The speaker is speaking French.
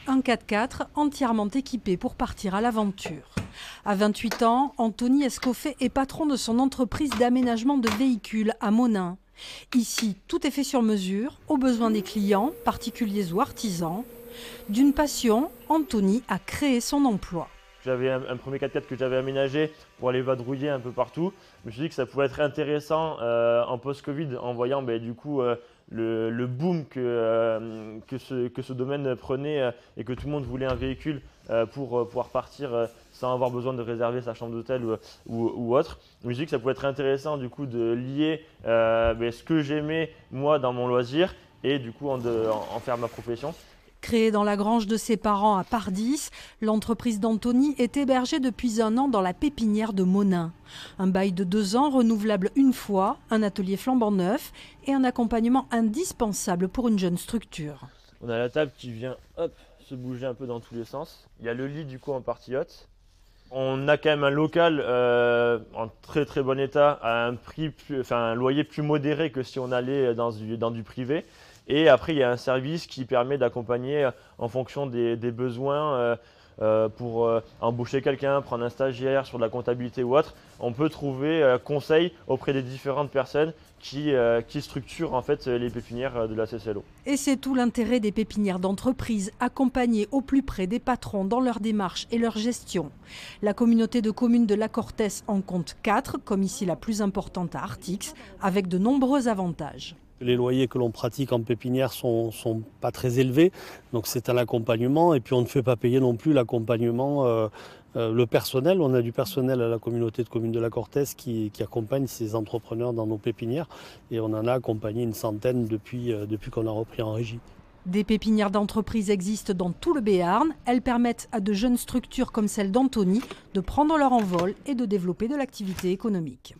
un 4x4 entièrement équipé pour partir à l'aventure. À 28 ans, Anthony Escoffet est patron de son entreprise d'aménagement de véhicules à Monin. Ici, tout est fait sur mesure, aux besoins des clients, particuliers ou artisans. D'une passion, Anthony a créé son emploi. J'avais un premier 4x4 que j'avais aménagé pour aller vadrouiller un peu partout. Je me suis dit que ça pouvait être intéressant en post-Covid en voyant du coup le boom que ce domaine prenait et que tout le monde voulait un véhicule pour pouvoir partir sans avoir besoin de réserver sa chambre d'hôtel ou autre. Je me suis dit que ça pouvait être intéressant du coup de lier ce que j'aimais moi dans mon loisir et du coup en faire ma profession. Créée dans la grange de ses parents à Pardis, l'entreprise d'Anthony est hébergée depuis un an dans la pépinière de Monin. Un bail de 2 ans renouvelable une fois, un atelier flambant neuf et un accompagnement indispensable pour une jeune structure. On a la table qui vient se bouger un peu dans tous les sens. Il y a le lit du coup en partie haute. On a quand même un local en très très bon état à un loyer plus modéré que si on allait dans du privé. Et après, il y a un service qui permet d'accompagner en fonction des besoins pour embaucher quelqu'un, prendre un stagiaire sur de la comptabilité ou autre. On peut trouver conseil auprès des différentes personnes qui structurent en fait les pépinières de la CCLO. Et c'est tout l'intérêt des pépinières d'entreprise, accompagnées au plus près des patrons dans leur démarche et leur gestion. La communauté de communes de la Cortès en compte 4, comme ici la plus importante à Artix, avec de nombreux avantages. Les loyers que l'on pratique en pépinière sont pas très élevés, donc c'est un accompagnement et puis on ne fait pas payer non plus l'accompagnement, le personnel. On a du personnel à la communauté de communes de la Cortès qui accompagne ces entrepreneurs dans nos pépinières et on en a accompagné une centaine depuis qu'on a repris en régie. Des pépinières d'entreprise existent dans tout le Béarn. Elles permettent à de jeunes structures comme celle d'Anthony de prendre leur envol et de développer de l'activité économique.